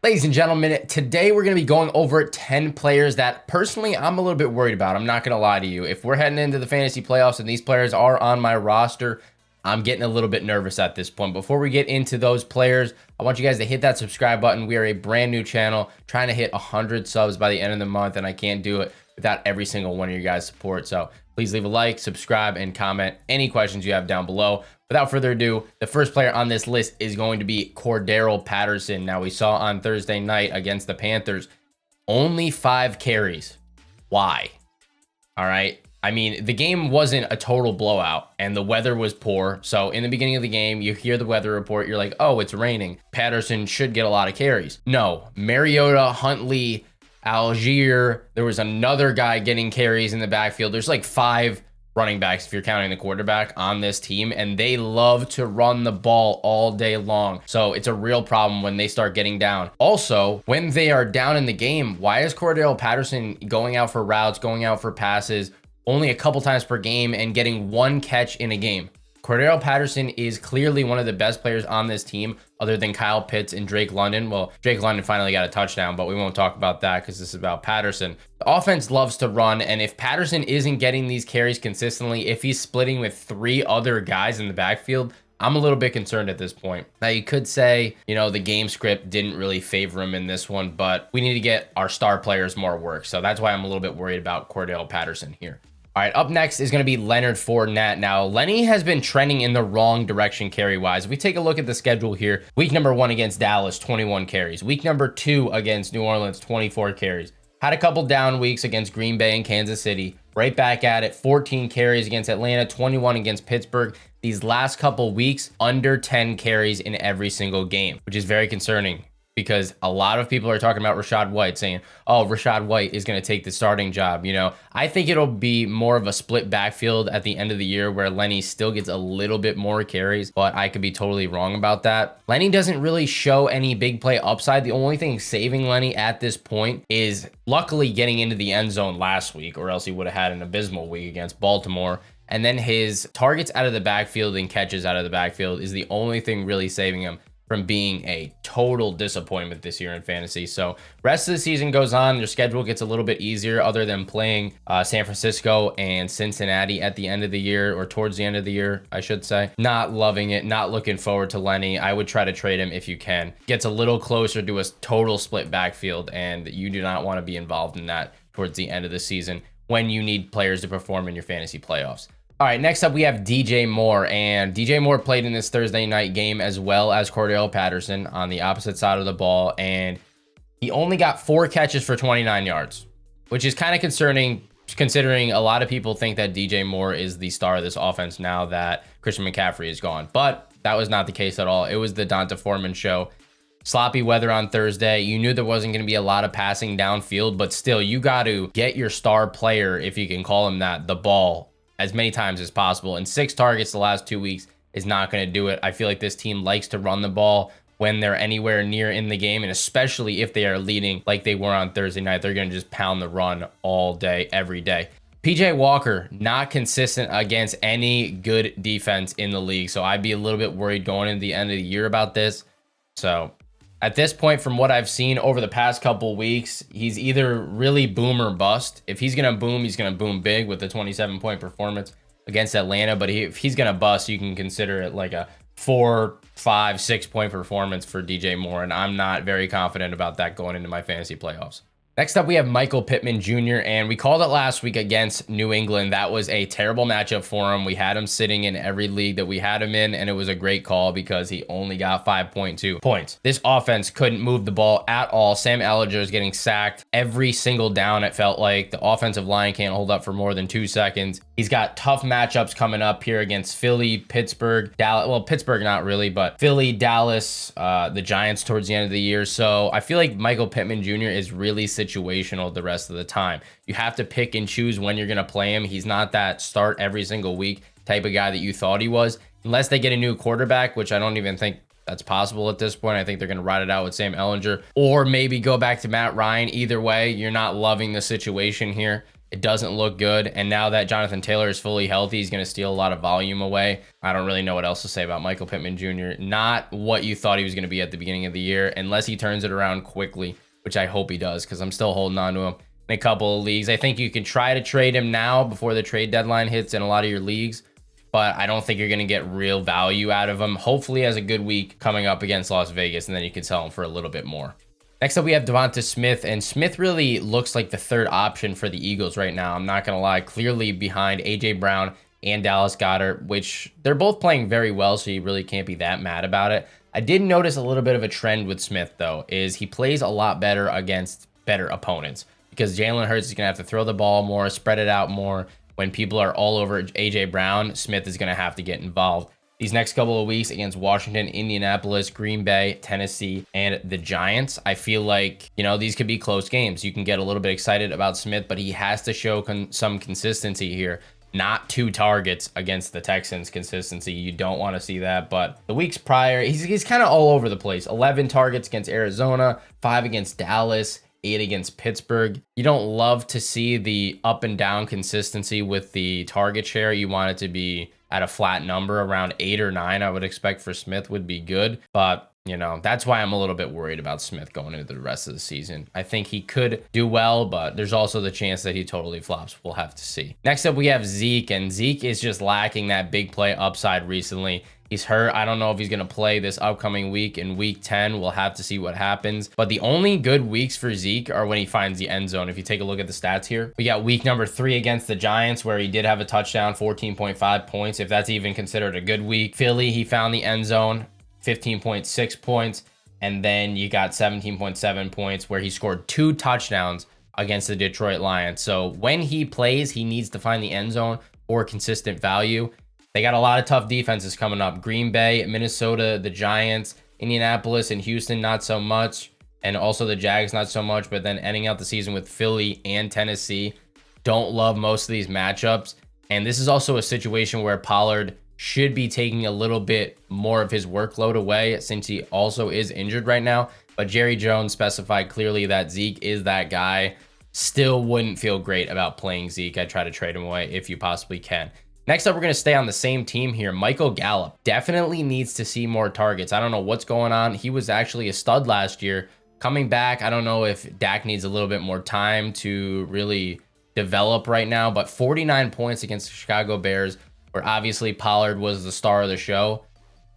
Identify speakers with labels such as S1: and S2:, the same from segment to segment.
S1: Ladies and gentlemen, today we're going to be going over 10 players that personally I'm a little bit worried about. I'm not going to lie to you. If we're heading into the fantasy playoffs and these players are on my roster, I'm getting a little bit nervous at this point. Before we get into those players, I want you guys to hit that subscribe button. We are a brand new channel trying to hit 100 subs by the end of the month, and I can't do it without every single one of your guys' support. So please leave a like, subscribe, and comment any questions you have down below. Without further ado, the first player on this list is going to be Cordarrelle Patterson. Now, we saw on Thursday night against the Panthers, only 5 carries. Why? All right. I mean, the game wasn't a total blowout and the weather was poor. So in the beginning of the game, you hear the weather report. You're like, oh, it's raining. Patterson should get a lot of carries. No, Mariota, Huntley, Algier. There was another guy getting carries in the backfield. There's like 5 running backs, if you're counting the quarterback, on this team, and they love to run the ball all day long. So it's a real problem when they start getting down. Also, when they are down in the game, why is Cordarrelle Patterson going out for routes, going out for passes only a couple times per game and getting 1 catch in a game? Cordarrelle Patterson is clearly one of the best players on this team other than Kyle Pitts and Drake London. Well, Drake London finally got a touchdown, but we won't talk about that because this is about Patterson. The offense loves to run, and if Patterson isn't getting these carries consistently, if he's splitting with 3 other guys in the backfield, I'm a little bit concerned at this point. Now, you could say, you know, the game script didn't really favor him in this one, but we need to get our star players more work. So that's why I'm a little bit worried about Cordarrelle Patterson here. All right, up next is going to be Leonard Fournette. Now, Lenny has been trending in the wrong direction carry-wise. If we take a look at the schedule here, week number 1 against Dallas, 21 carries. Week number 2 against New Orleans, 24 carries. Had a couple down weeks against Green Bay and Kansas City. Right back at it, 14 carries against Atlanta, 21 against Pittsburgh. These last couple weeks, under 10 carries in every single game, which is very concerning, because a lot of people are talking about Rachaad White, saying, oh, Rachaad White is going to take the starting job. You know, I think it'll be more of a split backfield at the end of the year where Lenny still gets a little bit more carries, but I could be totally wrong about that. Lenny doesn't really show any big play upside. The only thing saving Lenny at this point is luckily getting into the end zone last week, or else he would have had an abysmal week against Baltimore. And then his targets out of the backfield and catches out of the backfield is the only thing really saving him from being a total disappointment this year in fantasy. So rest of the season goes on, their schedule gets a little bit easier other than playing San Francisco and Cincinnati at the end of the year, or towards the end of the year, I should say. Not loving it, not looking forward to Lenny. I would try to trade him if you can. Gets a little closer to a total split backfield, and you do not want to be involved in that towards the end of the season when you need players to perform in your fantasy playoffs. All right, next up we have DJ Moore, and DJ Moore played in this Thursday night game as well as Cordarrelle Patterson on the opposite side of the ball, and he only got 4 catches for 29 yards, which is kind of concerning considering a lot of people think that DJ Moore is the star of this offense now that Christian McCaffrey is gone, but that was not the case at all. It was the D'Onta Foreman show. Sloppy weather on Thursday. You knew there wasn't going to be a lot of passing downfield, but still, you got to get your star player, if you can call him that, the ball as many times as possible, and 6 targets the last 2 weeks is not going to do it. I feel like this team likes to run the ball when they're anywhere near in the game, and especially if they are leading like they were on Thursday night, they're going to just pound the run all day, every day. PJ Walker, not consistent against any good defense in the league, so I'd be a little bit worried going into the end of the year about this. So at this point, from what I've seen over the past couple weeks, he's either really boom or bust. If he's going to boom, he's going to boom big with the 27-point performance against Atlanta. But if he's going to bust, you can consider it like a 4, 5, 6-point performance for DJ Moore. And I'm not very confident about that going into my fantasy playoffs. Next up, we have Michael Pittman Jr., and we called it last week against New England. That was a terrible matchup for him. We had him sitting in every league that we had him in, and it was a great call because he only got 5.2 points. This offense couldn't move the ball at all. Sam Ehlinger is getting sacked every single down, it felt like. The offensive line can't hold up for more than 2 seconds. He's got tough matchups coming up here against Philly, Pittsburgh, Dallas. Well, Pittsburgh not really, but Philly, Dallas, the Giants towards the end of the year. So I feel like Michael Pittman Jr. is really situational the rest of the time. You have to pick and choose when you're going to play him. He's not that start every single week type of guy that you thought he was, unless they get a new quarterback, which I don't even think that's possible at this point. I think they're going to ride it out with Sam Ehlinger, or maybe go back to Matt Ryan. Either way, you're not loving the situation here. It doesn't look good. And now that Jonathan Taylor is fully healthy, he's going to steal a lot of volume away. I don't really know what else to say about Michael Pittman Jr. Not what you thought he was going to be at the beginning of the year, unless he turns it around quickly, which I hope he does, because I'm still holding on to him in a couple of leagues. I think you can try to trade him now before the trade deadline hits in a lot of your leagues, but I don't think you're going to get real value out of him. Hopefully he has a good week coming up against Las Vegas, and then you can sell him for a little bit more. Next up, we have Devonta Smith, and Smith really looks like the third option for the Eagles right now. I'm not going to lie, clearly behind A.J. Brown and Dallas Goedert, which they're both playing very well, so you really can't be that mad about it. I did notice a little bit of a trend with Smith, though, is he plays a lot better against better opponents, because Jalen Hurts is going to have to throw the ball more, spread it out more. When people are all over A.J. Brown, Smith is going to have to get involved. These next couple of weeks against Washington, Indianapolis, Green Bay, Tennessee, and the Giants, I feel like, you know, these could be close games. You can get a little bit excited about Smith, but he has to show some consistency here. Not 2 targets against the Texans consistency. You don't want to see that. But the weeks prior, he's kind of all over the place. 11 targets against Arizona, 5 against Dallas, 8 against Pittsburgh. You don't love to see the up and down consistency with the target share. You want it to be at a flat number around 8 or 9. I would expect for Smith would be good, but you know, that's why I'm a little bit worried about Smith going into the rest of the season. I think he could do well, but there's also the chance that he totally flops. We'll have to see. Next up, we have Zeke, and Zeke is just lacking that big play upside recently. He's hurt. I don't know if he's going to play this upcoming week in week 10. We'll have to see what happens. But the only good weeks for Zeke are when he finds the end zone. If you take a look at the stats here, we got week number 3 against the Giants, where he did have a touchdown, 14.5 points, if that's even considered a good week. Philly, he found the end zone, 15.6 points. And then you got 17.7 points where he scored 2 touchdowns against the Detroit Lions. So when he plays, he needs to find the end zone or consistent value. They got a lot of tough defenses coming up. Green Bay, Minnesota, the Giants, Indianapolis, and Houston, not so much. And also the Jags, not so much. But then ending out the season with Philly and Tennessee. Don't love most of these matchups. And this is also a situation where Pollard should be taking a little bit more of his workload away, since he also is injured right now. But Jerry Jones specified clearly that Zeke is that guy. Still wouldn't feel great about playing Zeke. I'd try to trade him away if you possibly can. Next up, we're going to stay on the same team here. Michael Gallup definitely needs to see more targets. I don't know what's going on. He was actually a stud last year. Coming back, I don't know if Dak needs a little bit more time to really develop right now, but 49 points against the Chicago Bears, where obviously Pollard was the star of the show.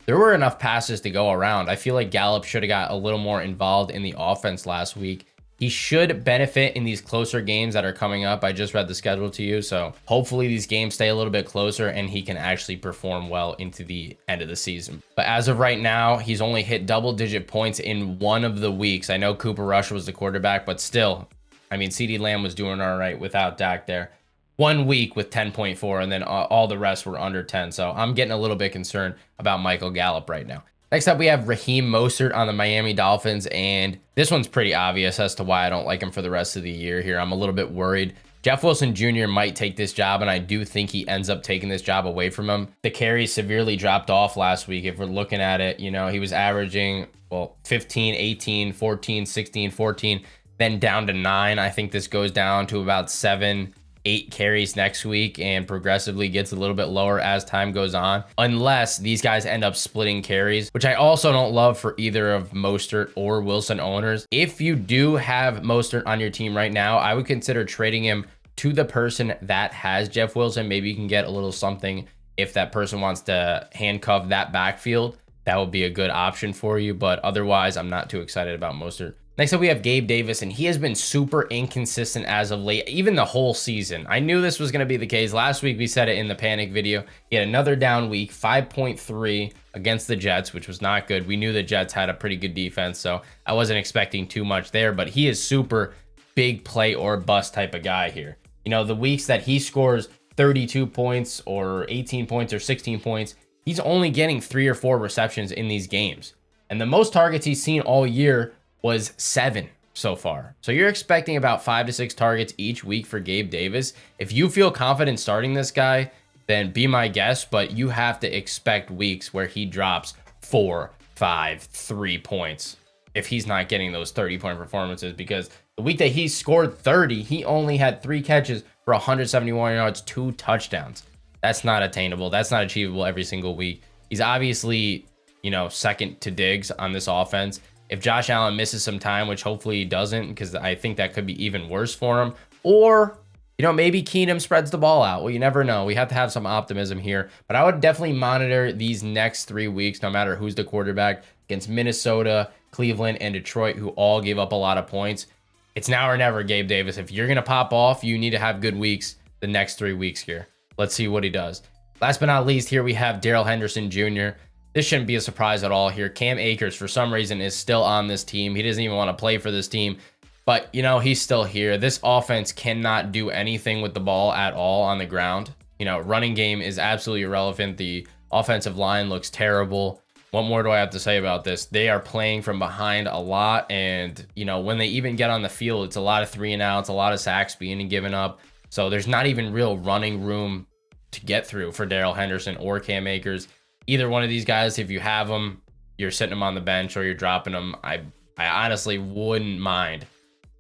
S1: There were enough passes to go around. I feel like Gallup should have got a little more involved in the offense last week. He should benefit in these closer games that are coming up. I just read the schedule to you, so hopefully these games stay a little bit closer and he can actually perform well into the end of the season. But as of right now, he's only hit double-digit points in 1 of the weeks. I know Cooper Rush was the quarterback, but still, I mean, CeeDee Lamb was doing all right without Dak there. 1 week with 10.4, and then all the rest were under 10. So I'm getting a little bit concerned about Michael Gallup right now. Next up, we have Raheem Mostert on the Miami Dolphins, and this one's pretty obvious as to why I don't like him for the rest of the year here. I'm a little bit worried. Jeff Wilson Jr. might take this job, and I do think he ends up taking this job away from him. The carries severely dropped off last week. If we're looking at it, you know, he was averaging, well, 15, 18, 14, 16, 14, then down to 9. I think this goes down to about 7, 8 carries next week and progressively gets a little bit lower as time goes on, unless these guys end up splitting carries, which I also don't love for either of Mostert or Wilson owners. If you do have Mostert on your team right now, I would consider trading him to the person that has Jeff Wilson. Maybe you can get a little something if that person wants to handcuff that backfield. That would be a good option for you, but otherwise, I'm not too excited about Mostert. Next up, we have Gabe Davis, and he has been super inconsistent as of late, even the whole season. I knew this was going to be the case. Last week, we said it in the panic video. He had another down week, 5.3 against the Jets, which was not good. We knew the Jets had a pretty good defense, so I wasn't expecting too much there, but he is super big play or bust type of guy here. You know, the weeks that he scores 32 points or 18 points or 16 points, he's only getting 3 or 4 receptions in these games. And the most targets he's seen all year was 7 so far. So you're expecting about 5 to 6 targets each week for Gabe Davis. If you feel confident starting this guy, then be my guest, but you have to expect weeks where he drops 4, 5, 3 points. if he's not getting those 30-point performances, because the week that he scored 30, he only had 3 catches for 171 yards, 2 touchdowns. That's not attainable. That's not achievable every single week. He's obviously, you know, second to Diggs on this offense. If Josh Allen misses some time, which hopefully he doesn't, because I think that could be even worse for him, or, you know, maybe Keenum spreads the ball out. Well, you never know. We have to have some optimism here. But I would definitely monitor these next 3 weeks, no matter who's the quarterback, against Minnesota, Cleveland, and Detroit, who all gave up a lot of points. It's now or never, Gabe Davis. If you're going to pop off, you need to have good weeks the next 3 weeks here. Let's see what he does. Last but not least, here we have Darrell Henderson Jr. This shouldn't be a surprise at all here. Cam Akers, for some reason, is still on this team. He doesn't even want to play for this team. But, you know, he's still here. This offense cannot do anything with the ball at all on the ground. You know, running game is absolutely irrelevant. The offensive line looks terrible. What more do I have to say about this? They are playing from behind a lot. And, you know, when they even get on the field, it's a lot of 3-and-outs, a lot of sacks being given up. So there's not even real running room to get through for Darrell Henderson or Cam Akers. Either one of these guys, if you have them, you're sitting them on the bench or you're dropping them. I honestly wouldn't mind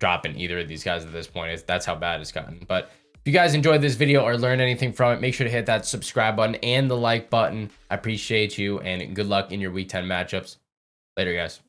S1: dropping either of these guys at this point. That's how bad it's gotten. But if you guys enjoyed this video or learned anything from it, make sure to hit that subscribe button and the like button. I appreciate you, and good luck in your week 10 matchups. Later, guys.